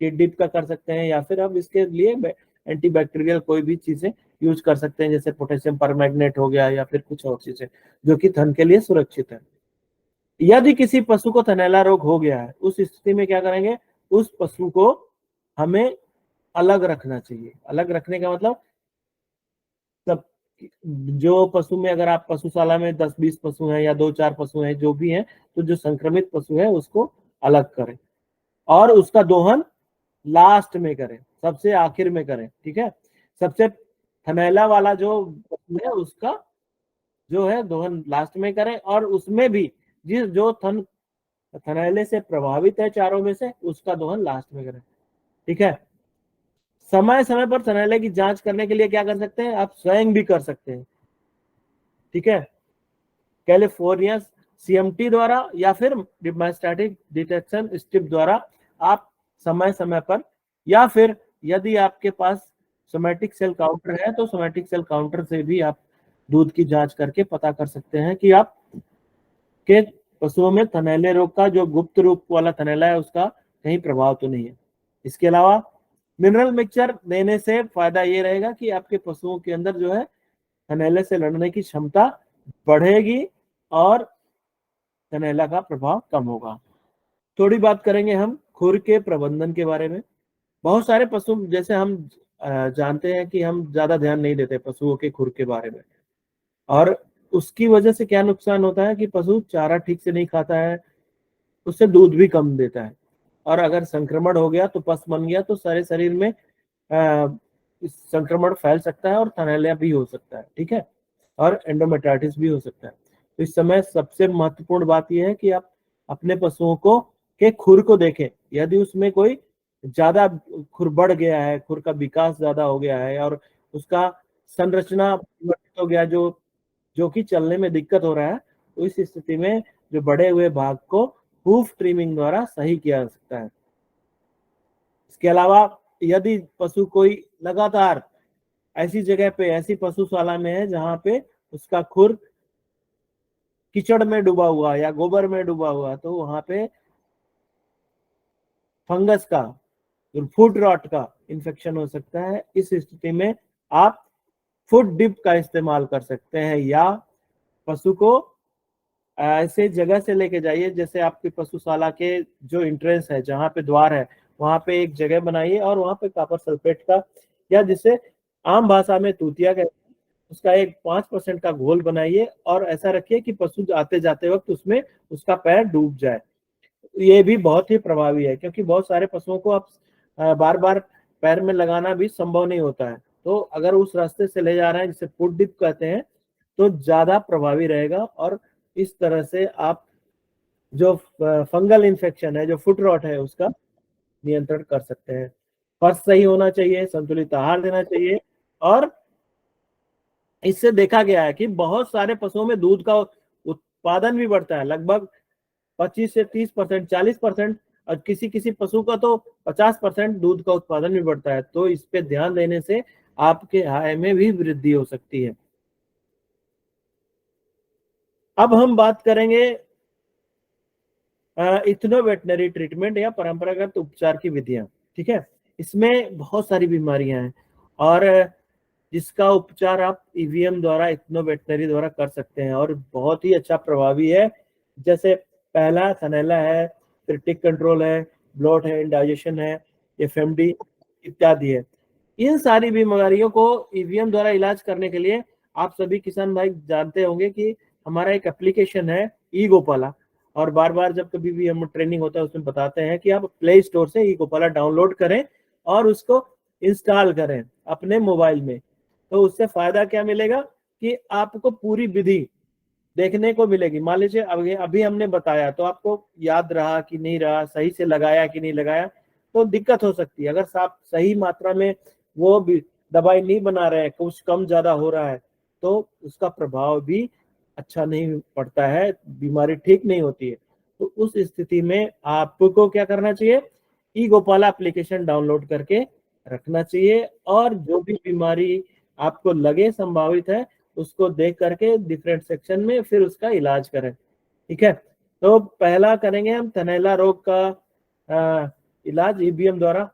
कि डिप का कर सकते हैं या फिर अब इसके लिए एंटीबैक्टीरियल कोई भी चीजें यूज कर सकते हैं, जैसे पोटेशियम परमैंगनेट हो गया या फिर कुछ और चीजें जो कि थन के लिए सुरक्षित है। यदि किसी पशु को थनैला रोग हो गया है उस स्थिति में क्या करेंगे, उस पशु को हमें अलग रखना चाहिए। अलग रखने का मतलब, सब जो पशु में, अगर आप पशुशाला में 10-20 पशु हैं या 2-4 पशु हैं जो भी हैं, तो जो संक्रमित पशु है उसको अलग करें और उसका दोहन लास्ट में करें, सबसे आखिर में करें। ठीक है, सबसे थनैला वाला जो पशु है उसका जो है दोहन लास्ट में करें, और उसमें भी जिस जो थनैले से प्रभावित है चारों में से, उसका दोहन लास्ट में करें। ठीक है, समय समय पर थनैले की जांच करने के लिए क्या कर सकते हैं, आप स्वयं भी कर सकते हैं। ठीक है, कैलिफोर्निया सीएमटी द्वारा या फिर मास्टाइटिस डिटेक्शन स्ट्रिप द्वारा आप समय समय पर, या फिर यदि आपके पास सोमैटिक सेल काउंटर है तो सोमैटिक सेल काउंटर से भी आप दूध की जांच करके पता कर सकते हैं कि आप के पशुओं में थनैले रोग का जो गुप्त रूप वाला थनैला है उसका कहीं प्रभाव तो नहीं है। इसके अलावा मिनरल मिक्सचर देने से फायदा ये रहेगा कि आपके पशुओं के अंदर जो है थनैले से लड़ने की क्षमता बढ़ेगी और थनैला का प्रभाव कम होगा। थोड़ी बात करेंगे हम खुर के प्रबंधन के बारे में। बहुत सारे पशु, जैसे हम जानते हैं कि हम ज्यादा ध्यान नहीं देते पशुओं के खुर के बारे में, और उसकी वजह से क्या नुकसान होता है कि पशु चारा ठीक से नहीं खाता है, उससे दूध भी कम देता है, और अगर संक्रमण हो गया तो पस बन गया तो सारे शरीर में संक्रमण फैल सकता है और थनैला भी हो सकता है, ठीक है, और एंडोमेट्राइटिस भी हो सकता है। तो इस समय सबसे महत्वपूर्ण बात यह है कि आप अपने पशुओं को के खुर को देखें। यदि उसमें कोई ज्यादा खुर बढ़ गया है, खुर का विकास ज्यादा हो गया है और उसका संरचना परिवर्तित हो गया, जो कि चलने में दिक्कत हो रहा है, तो इस स्थिति में जो बढ़े हुए भाग को हूफ ट्रिमिंग द्वारा सही किया जा सकता है। इसके अलावा यदि पशु कोई लगातार ऐसी जगह पे, ऐसी पशुशाला में है जहां पे उसका खुर कीचड़ में डूबा हुआ या गोबर में डूबा हुआ, तो वहां पे फंगस का, फुट रॉट का इन्फेक्शन हो सकता है। इस स्थिति में आप फुट डिप का इस्तेमाल कर सकते हैं, या पशु को ऐसे जगह से लेके जाइए, जैसे आपकी पशुशाला के जो एंट्रेंस है, जहाँ पे द्वार है, वहां पे एक जगह बनाइए और वहां पे कॉपर सल्फेट का, या जिसे आम भाषा में तूतिया कहते हैं, उसका एक 5% का घोल बनाइए और ऐसा रखिए कि पशु आते जाते वक्त उसमें उसका पैर डूब जाए। ये भी बहुत ही प्रभावी है, क्योंकि बहुत सारे पशुओं को आप बार बार पैर में लगाना भी संभव नहीं होता है। तो अगर उस रास्ते से ले जा रहे हैं, जिसे फुट डिप कहते हैं, तो ज्यादा प्रभावी रहेगा, और इस तरह से आप जो फंगल इन्फेक्शन है, जो फुट रॉट है, उसका नियंत्रण कर सकते हैं। फर्श सही होना चाहिए, संतुलित आहार देना चाहिए, और इससे देखा गया है कि बहुत सारे पशुओं में दूध का उत्पादन भी बढ़ता है, लगभग 25 से 30%, 40%, और किसी किसी पशु का तो 50% दूध का उत्पादन भी बढ़ता है। तो इस पे ध्यान देने से आपके आय में भी वृद्धि हो सकती है। अब हम बात करेंगे इथनो वेटनरी ट्रीटमेंट या परंपरागत उपचार की विधियां, ठीक है। इसमें बहुत सारी बीमारियां हैं और जिसका उपचार आप ईवीएम द्वारा, इथनो वेटनरी द्वारा कर सकते हैं, और बहुत ही अच्छा प्रभावी है। जैसे पहला थनैला है, फिर टिक कंट्रोल है, ब्लॉट है, इंडाइजेशन है, एफएमडी इत्यादि है। इन सारी बीमारियों को ईवीएम द्वारा इलाज करने के लिए आप सभी किसान भाई जानते होंगे कि हमारा एक एप्लीकेशन है ई गोपाला, और बार बार जब कभी भी हम ट्रेनिंग होता है उसमें बताते हैं कि आप प्ले स्टोर से ई गोपाला डाउनलोड करें और उसको इंस्टॉल करें अपने मोबाइल में। तो उससे फायदा क्या मिलेगा कि आपको पूरी विधि देखने को मिलेगी। मान लीजिए अभी हमने बताया तो आपको याद रहा कि नहीं रहा, सही से लगाया कि नहीं लगाया, तो दिक्कत हो सकती है। अगर आप सही मात्रा में वो भी दवाई नहीं बना रहे हैं, कुछ कम ज्यादा हो रहा है, तो उसका प्रभाव भी अच्छा नहीं पड़ता है, बीमारी ठीक नहीं होती है। तो उस स्थिति में आपको क्या करना चाहिए, ई गोपाला एप्लीकेशन डाउनलोड करके रखना चाहिए, और जो भी बीमारी आपको लगे संभावित है उसको देख करके डिफरेंट सेक्शन में फिर उसका इलाज करें, ठीक है। तो पहला करेंगे हम थनैला रोग का इलाज ईवीएम द्वारा।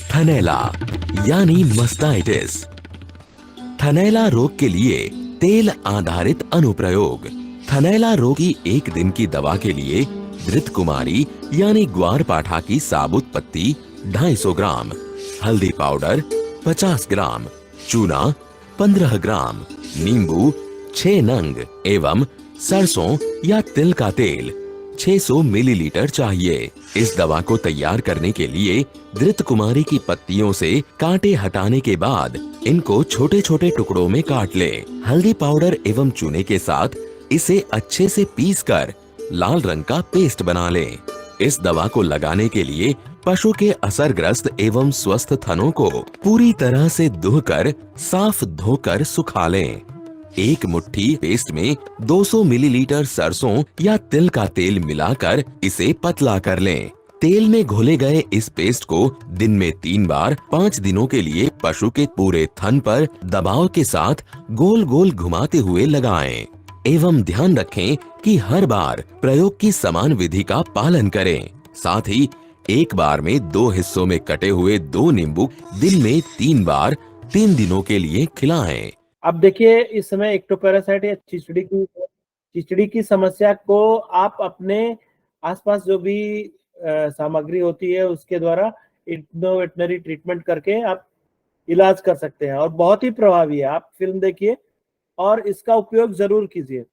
थनैला यानी मस्टाइटिस। थनैला रोग के लिए तेल आधारित अनुप्रयोग। थनैला रोग की एक दिन की दवा के लिए धृत कुमारी यानी ग्वार पाठा की साबुत पत्ती 250 ग्राम, हल्दी पाउडर 50 ग्राम, चूना 15 ग्राम, नींबू 6 नंग एवं सरसों या तिल का तेल 600 मिलीलीटर चाहिए। इस दवा को तैयार करने के लिए धृत कुमारी की पत्तियों से कांटे हटाने के बाद इनको छोटे छोटे टुकड़ों में काट ले। हल्दी पाउडर एवं चूने के साथ इसे अच्छे से पीसकर लाल रंग का पेस्ट बना लें। इस दवा को लगाने के लिए पशु के असरग्रस्त एवं स्वस्थ थनों को पूरी तरह से धोकर साफ धोकर सुखा लें। एक मुट्ठी पेस्ट में 200 मिलीलीटर सरसों या तिल का तेल मिलाकर इसे पतला कर लें। तेल में घोले गए इस पेस्ट को दिन में 3 बार 5 दिनों के लिए पशु के पूरे थन पर दबाव के साथ गोल गोल घुमाते हुए लगाएं। एवं ध्यान रखें कि हर बार प्रयोग की समान विधि का पालन करें। साथ ही एक बार में 2 हिस्सों में कटे हुए 2 नींबू दिन में 3 बार 3 दिनों के लिए खिलाएं। अब देखिए, इस समय एक्टोपैरासाइट या चिचड़ी की समस्या को आप अपने आसपास जो भी सामग्री होती है उसके द्वारा वेटनरी ट्रीटमेंट करके आप इलाज कर सकते हैं और बहुत ही प्रभावी है। आप फिल्म देखिए और इसका उपयोग जरूर कीजिए।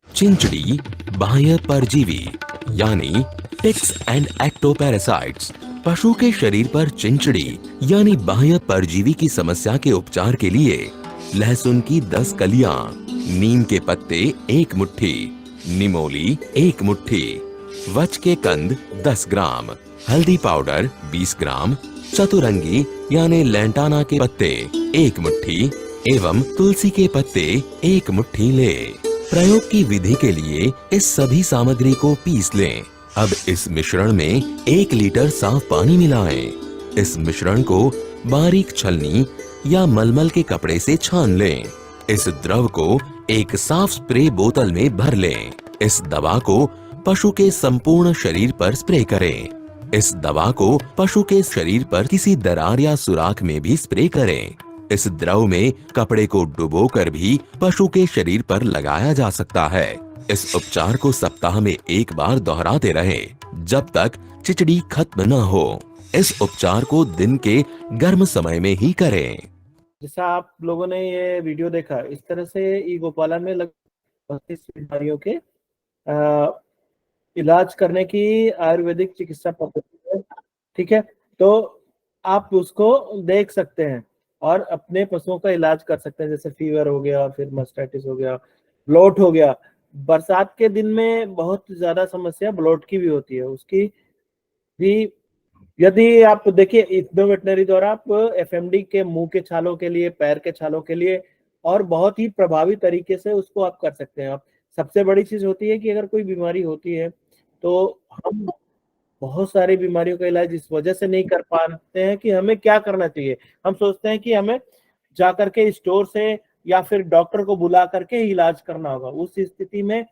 चिंचड़ी बाह्य परजीवी यानी टिक्स एंड एक्टोपैरासाइट्स पशु के शरीर पर चिंचड़ी यानी बाह्य परजीवी की समस्या के उपचार के लिए लहसुन की 10 कलियां, नीम के पत्ते 1 मुट्ठी, निमोली 1 मुट्ठी, वच के कंद 10 ग्राम, हल्दी पाउडर 20 ग्राम, चतुरंगी यानी लैंटाना के पत्ते 1 मुट्ठी एवं तुलसी के पत्ते 1 मुट्ठी ले। प्रयोग की विधि के लिए इस सभी सामग्री को पीस लें। अब इस मिश्रण में 1 लीटर साफ पानी मिलाएं। इस मिश्रण को बारीक छलनी या मलमल के कपड़े से छान लें। इस द्रव को एक साफ स्प्रे बोतल में भर लें। इस दवा को पशु के संपूर्ण शरीर पर स्प्रे करें। इस दवा को पशु के शरीर पर किसी दरार या सुराख में भी स्प्रे करें। इस द्रव में कपड़े को डुबोकर भी पशु के शरीर पर लगाया जा सकता है। इस उपचार को सप्ताह में 1 बार दोहराते रहें जब तक चिचड़ी खत्म न हो। इस उपचार को दिन के गर्म समय में ही करें। जैसा आप लोगों ने ये वीडियो देखा, इस तरह से ई गोपालन में लगभग 32 बीमारियों के इलाज करने की आयुर्वेदिक चिकित्सा पद्धति है। ठीक है, तो आप उसको देख सकते हैं और अपने पशुओं का इलाज कर सकते हैं। जैसे फीवर हो गया, फिर मास्टाइटिस हो गया, ब्लोट हो गया। बरसात के दिन में बहुत ज्यादा समस्या ब्लोट की भी होती है। उसकी भी यदि आप देखिए, इग्नो वेटनरी द्वारा आप एफएमडी के मुंह के छालों के लिए, पैर के छालों के लिए और बहुत ही प्रभावी तरीके से उसको आप कर सकते हैं। आप सबसे बड़ी चीज होती है कि अगर कोई बीमारी होती है तो हम बहुत सारी बीमारियों का इलाज इस वजह से नहीं कर पाते हैं कि हमें क्या करना चाहिए। हम सोचते हैं कि हमें जा करके स्टोर से या फिर डॉक्टर को बुला करके इलाज करना होगा। उस स्थिति में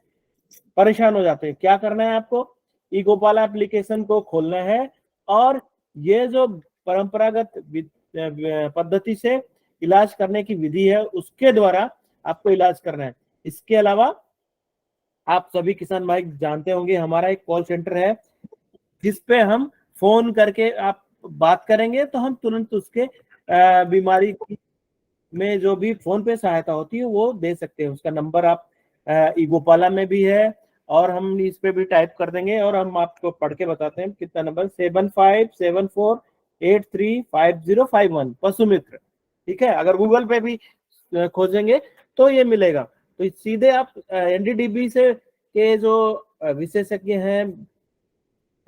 परेशान हो जाते हैं। क्या करना है आपको? ई गोपाला एप्लीकेशन को खोलना है और ये जो परंपरागत पद्धति से इलाज करने की विधि है उसके द्वारा आपको इलाज करना है। इसके अलावा आप सभी किसान भाई जानते होंगे, हमारा एक कॉल सेंटर है जिसपे हम फोन करके आप बात करेंगे तो हम तुरंत उसके बीमारी में जो भी फोन पे सहायता होती है वो दे सकते हैं। उसका नंबर आप ई गोपाला में भी है और हम इस पे भी टाइप कर देंगे और हम आपको पढ़ के बताते हैं कितना नंबर 7574835051 पशु मित्र। ठीक है, अगर गूगल पे भी खोजेंगे तो ये मिलेगा। तो सीधे आप एनडीडीबी से के जो विशेषज्ञ हैं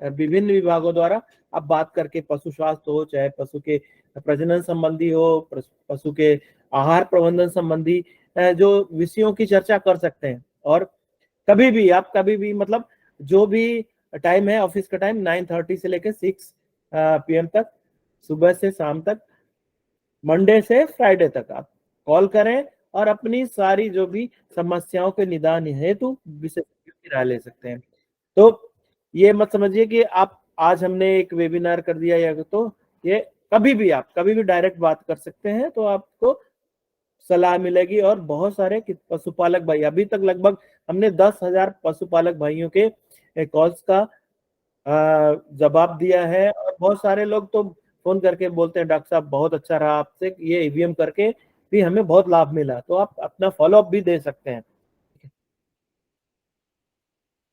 विभिन्न विभागों द्वारा आप बात करके पशु स्वास्थ्य हो, चाहे पशु के प्रजनन संबंधी हो, पशु के आहार प्रबंधन संबंधी जो विषयों की चर्चा कर सकते हैं। और कभी भी मतलब जो भी टाइम है, ऑफिस का टाइम 9:30 से लेकर 6 PM तक, सुबह से शाम तक, मंडे से फ्राइडे तक आप कॉल करें और अपनी सारी जो भी समस्याओं के निदान हेतु विशेषज्ञों की राय ले सकते हैं। तो ये मत समझिए कि आप आज हमने एक वेबिनार कर दिया या तो ये कभी भी डायरेक्ट बात कर सकते हैं तो आपको सलाह मिलेगी। और बहुत सारे पशुपालक भाई, अभी तक लगभग हमने 10,000 पशुपालक भाइयों के कॉल्स का जवाब दिया है। और बहुत सारे लोग तो फोन करके बोलते हैं डॉक्टर साहब बहुत अच्छा रहा आपसे, ये ईवीएम करके भी हमें बहुत लाभ मिला। तो आप अपना फॉलोअप भी दे सकते हैं।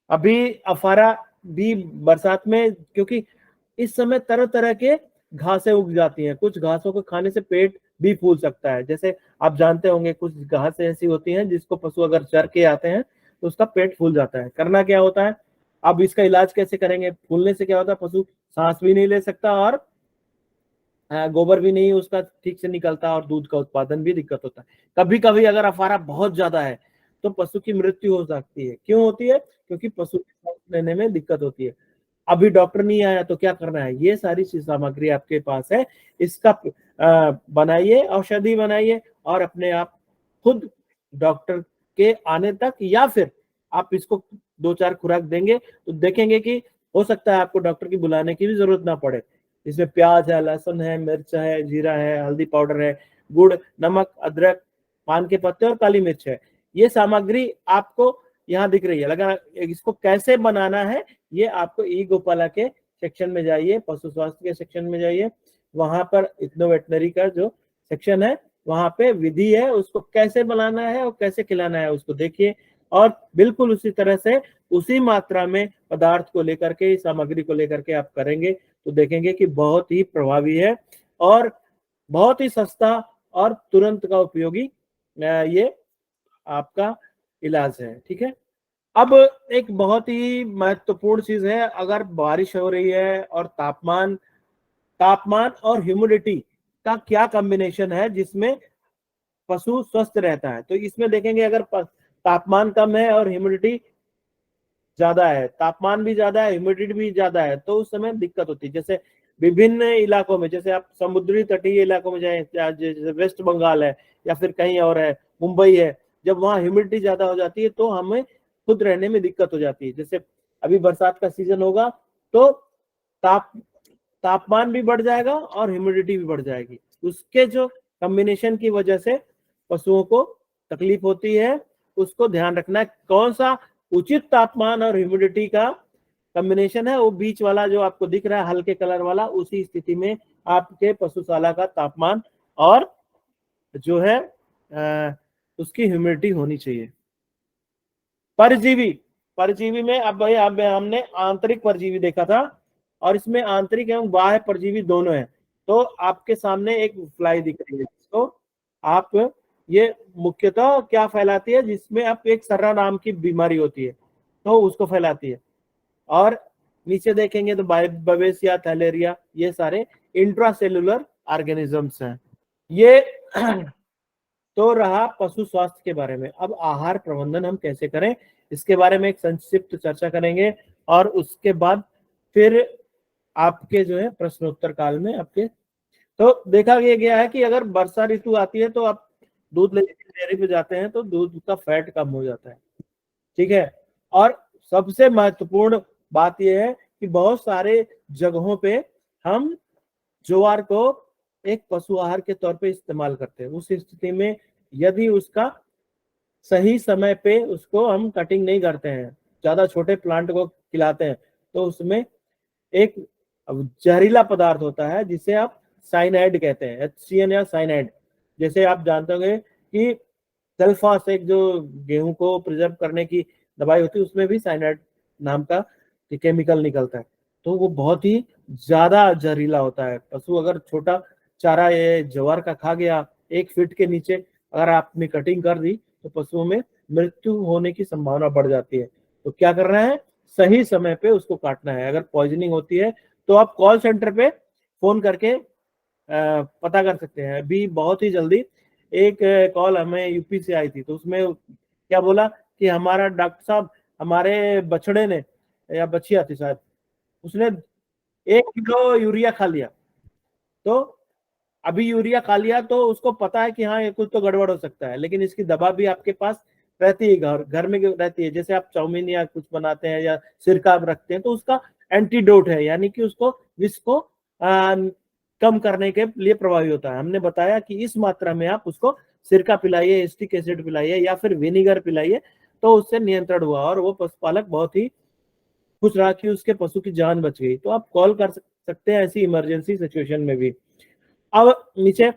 अभी अफारा भी बरसात में, क्योंकि इस समय तरह तरह के घासें उग जाती हैं, कुछ घासों को खाने से पेट भी फूल सकता है। जैसे आप जानते होंगे कुछ घासें ऐसी होती हैं जिसको पशु अगर चर के आते हैं तो उसका पेट फूल जाता है। करना क्या होता है, अब इसका इलाज कैसे करेंगे? फूलने से क्या होता है, पशु सांस भी नहीं ले सकता और गोबर भी नहीं उसका ठीक से निकलता और दूध का उत्पादन भी दिक्कत होता है। कभी कभी अगर अफारा बहुत ज्यादा है तो पशु की मृत्यु हो सकती है। क्यों होती है? क्योंकि पशु की सांस लेने में दिक्कत होती है। अभी डॉक्टर नहीं आया तो क्या करना है? ये सारी सामग्री आपके पास है, इसका बनाइए, औषधि बनाइए और अपने आप खुद डॉक्टर के आने तक, या फिर आप इसको 2-4 खुराक देंगे तो देखेंगे कि हो सकता है आपको डॉक्टर की बुलाने की भी जरूरत ना पड़े। इसमें प्याज है, लहसुन है, मिर्च है, जीरा है, हल्दी पाउडर है, गुड़, नमक, अदरक, पान के पत्ते और काली मिर्च है। ये सामग्री आपको यहाँ दिख रही है। लगा, इसको कैसे बनाना है ये आपको ई गोपाला के सेक्शन में जाइए, पशु स्वास्थ्य के सेक्शन में जाइए, वहां पर इथनो वेटनरी का जो सेक्शन है वहां पे विधि है, उसको कैसे बनाना है और कैसे खिलाना है उसको देखिए, और बिल्कुल उसी तरह से उसी मात्रा में पदार्थ को लेकर के, सामग्री को लेकर के आप करेंगे तो देखेंगे कि बहुत ही प्रभावी है और बहुत ही सस्ता और तुरंत का उपयोगी ये आपका इलाज है। ठीक है। अब एक बहुत ही महत्वपूर्ण चीज है, अगर बारिश हो रही है और तापमान और ह्यूमिडिटी का क्या कॉम्बिनेशन है जिसमें पशु स्वस्थ रहता है, तो इसमें देखेंगे अगर तापमान कम है और ह्यूमिडिटी ज्यादा है, तापमान भी ज्यादा है, ह्यूमिडिटी भी ज्यादा है, तो उस समय दिक्कत होती है। जैसे विभिन्न इलाकों में, जैसे आप समुद्री तटीय इलाकों में जाए, जैसे वेस्ट बंगाल है या फिर कहीं और है, मुंबई है, जब वहाँ ह्यूमिडिटी ज्यादा हो जाती है तो हमें खुद रहने में दिक्कत हो जाती है। जैसे अभी बरसात का सीजन होगा तो तापमान भी बढ़ जाएगा और ह्यूमिडिटी भी बढ़ जाएगी, उसके जो कॉम्बिनेशन की वजह से पशुओं को तकलीफ होती है। उसको ध्यान रखना है कौन सा उचित तापमान और ह्यूमिडिटी का कॉम्बिनेशन है, वो बीच वाला जो आपको दिख रहा है हल्के कलर वाला, उसी स्थिति में आपके पशुशाला का तापमान और जो है उसकी ह्यूमिडिटी होनी चाहिए। परजीवी में अब भाई हमने आंतरिक परजीवी देखा था और इसमें आंतरिक एवं बाह्य परजीवी दोनों है। तो आपके सामने एक फ्लाई दिख रही है, तो आप ये मुख्यतः क्या फैलाती है, जिसमें आप एक सर्रा नाम की बीमारी होती है तो उसको फैलाती है। और नीचे देखेंगे तो बवेसिया, थैलेरिया, ये सारे इंट्रासेलुलर ऑर्गेनिजम्स हैं। ये तो रहा पशु स्वास्थ्य के बारे में। अब आहार प्रबंधन हम कैसे करें इसके बारे में एक संक्षिप्त चर्चा करेंगे और उसके बाद फिर आपके जो है प्रश्नोत्तर काल में आपके, तो देखा गया है कि अगर वर्षा ऋतु आती है तो आप दूध लेने के लिए डेयरी पे जाते हैं तो दूध का फैट कम हो जाता है। ठीक है। और सबसे महत्वपूर्ण बात यह है कि बहुत सारे जगहों पे हम ज्वार को एक पशु आहार के तौर पे इस्तेमाल करते हैं। उस स्थिति में यदि उसका सही समय पे उसको हम कटिंग नहीं करते हैं, ज्यादा छोटे प्लांट को खिलाते हैं, तो उसमें एक जहरीला पदार्थ होता है जिसे आप साइनाइड कहते हैं, HCN या साइनाइड। जैसे आप जानते होंगे कि सल्फास, एक जो गेहूं को प्रिजर्व करने की दवाई होती है, उसमें भी साइनाइड नाम का केमिकल निकलता है, तो वो बहुत ही ज्यादा जहरीला होता है। पशु अगर छोटा चारा ये ज्वार का खा गया, 1 फीट के नीचे अगर आपने कटिंग कर दी तो पशुओं में मृत्यु होने की संभावना बढ़ जाती है। तो क्या करना है, सही समय पे उसको काटना है। अगर पॉइजनिंग होती है तो आप कॉल सेंटर पे फोन करके पता कर सकते हैं। अभी बहुत ही जल्दी एक कॉल हमें यूपी से आई थी, तो उसमें क्या बोला कि हमारा डॉक्टर साहब, हमारे बछड़े ने या बछिया थी शायद, उसने 1 किलो यूरिया खा लिया। तो अभी यूरिया खा लिया तो उसको पता है कि हाँ ये कुछ तो गड़बड़ हो सकता है, लेकिन इसकी दवा भी आपके पास रहती है, घर में रहती है। जैसे आप चाउमीन या कुछ बनाते हैं या सिरका रखते हैं तो उसका एंटीडोट है, यानी कि उसको विष को कम करने के लिए प्रभावी होता है। हमने बताया कि इस मात्रा में आप उसको सिरका पिलाइए, एसिटिक एसिड पिलाइए या फिर विनीगर पिलाइए, तो उससे नियंत्रण हुआ और वो पशुपालक बहुत ही खुश रहा कि उसके पशु की जान बच गई। तो आप कॉल कर सकते हैं ऐसी इमरजेंसी सिचुएशन में भी। अब नीचे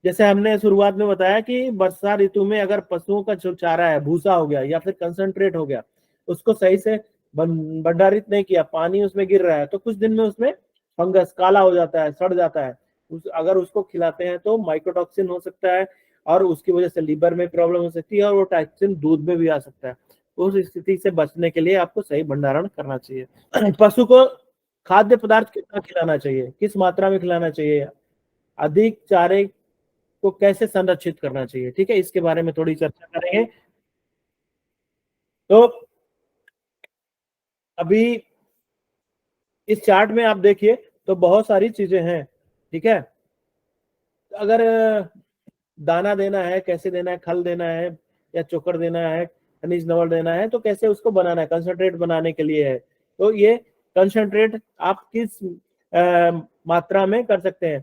जैसे हमने शुरुआत में बताया कि वर्षा ऋतु में अगर पशुओं का जो चारा है भूसा हो गया या फिर कंसंट्रेट हो गया, उसको सही से भंडारित नहीं किया, पानी उसमें गिर रहा है, तो कुछ दिन में उसमें फंगस काला हो जाता है, सड़ जाता है। अगर उसको खिलाते हैं तो माइकोटॉक्सिन हो सकता है और उसकी वजह से लीवर में प्रॉब्लम हो सकती है और वो टॉक्सिन दूध में भी आ सकता है। उस स्थिति से बचने के लिए आपको सही भंडारण करना चाहिए। पशु को खाद्य पदार्थ कितना खिलाना चाहिए, किस मात्रा में खिलाना चाहिए, अधिक चारे को कैसे संरक्षित करना चाहिए, ठीक है, इसके बारे में थोड़ी चर्चा करेंगे। तो अभी इस चार्ट में आप देखिए तो बहुत सारी चीजें हैं। ठीक है, अगर दाना देना है, कैसे देना है, खल देना है, या चोकर देना है, खनिज लवण देना है, तो कैसे उसको बनाना है, कंसंट्रेट बनाने के लिए है। तो ये कंसंट्रेट आप किस मात्रा में कर सकते हैं,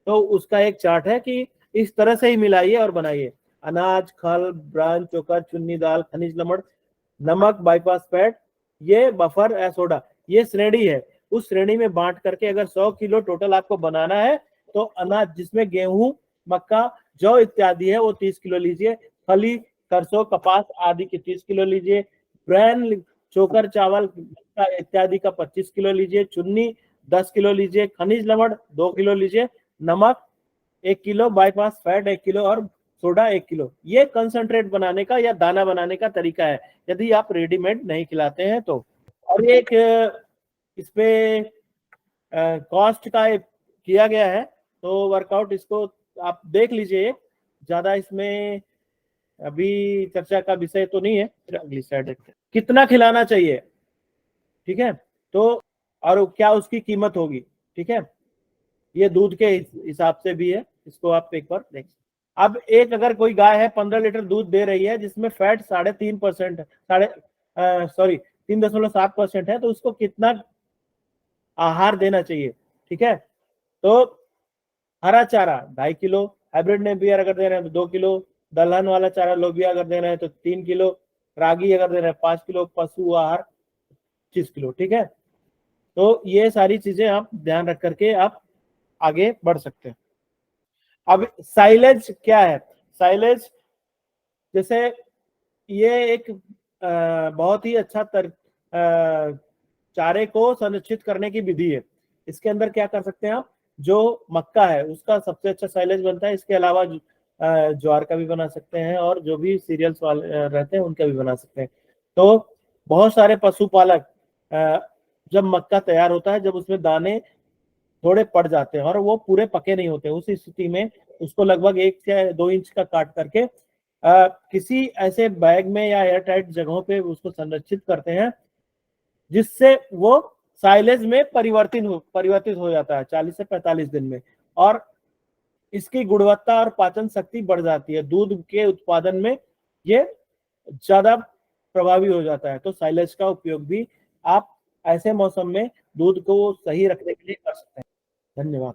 तो उसका एक चार्ट है कि इस तरह से ही मिलाइए और बनाइए। अनाज, खल, ब्रांच, चोकर, चुन्नी दाल, खनिज लवण, नमक, बाईपास फैट, ये बफर या सोडा, ये श्रेणी है। उस श्रेणी में बांट करके अगर 100 किलो टोटल आपको बनाना है तो अनाज जिसमें गेहूं, मक्का, जौ इत्यादि है वो 30 किलो लीजिए, फली, सरसों, कपास आदि की 30 किलो लीजिए, ब्रैन, चोकर, चावल इत्यादि का 25 किलो लीजिए, चुन्नी 10 किलो लीजिए, खनिज लवण 2 किलो लीजिए, नमक 1 किलो, बाईपास फैट 1 किलो और सोडा 1 किलो। ये कंसंट्रेट बनाने का या दाना बनाने का तरीका है, यदि आप रेडीमेड नहीं खिलाते हैं तो। और ये एक इस पे कॉस्ट का किया गया है, तो वर्कआउट इसको आप देख लीजिए, ज्यादा इसमें अभी चर्चा का विषय तो नहीं है। अगली स्लाइड देखते हैं, कितना खिलाना चाहिए, ठीक है, तो और क्या उसकी कीमत होगी, ठीक है, ये दूध के हिसाब से भी है, इसको आप एक बार देख। अब एक अगर कोई गाय है 15 लीटर दूध दे रही है जिसमें फैट 3.5% सॉरी 3.7% है, तो उसको कितना आहार देना चाहिए, ठीक है। तो हरा चारा 2.5 किलो, हाइब्रिड नेपियर अगर दे रहे हैं तो 2 किलो, दलहन वाला चारा लोबिया अगर दे रहे हैं तो 3 किलो, रागी अगर दे रहे हैं 5 किलो, पशु आहार 25 किलो, ठीक है। तो ये सारी चीजें आप ध्यान रख करके आप आगे बढ़ सकते हैं। अब साइलेज क्या है, साइलेज जैसे ये एक बहुत ही अच्छा चारे को संरक्षित करने की विधि है। इसके अंदर क्या कर सकते हैं आप, जो मक्का है उसका सबसे अच्छा साइलेज बनता है, इसके अलावा ज्वार का भी बना सकते हैं और जो भी सीरियल्स वाले रहते हैं उनका भी बना सकते हैं। तो बहुत सारे पशुपालक जब मक्का तैयार होता है, जब उसमें दाने थोड़े पड़ जाते हैं और वो पूरे पके नहीं होते, उस स्थिति में उसको लगभग 1 से 2 इंच का काट करके किसी ऐसे बैग में या एयर टाइट जगहों पे उसको संरक्षित करते हैं, जिससे वो साइलेज में परिवर्तित हो जाता है 40 से 45 दिन में, और इसकी गुणवत्ता और पाचन शक्ति बढ़ जाती है, दूध के उत्पादन में ये ज्यादा प्रभावी हो जाता है। तो साइलेज का उपयोग भी आप ऐसे मौसम में दूध को सही रखने के लिए कर सकते हैं। धन्यवाद।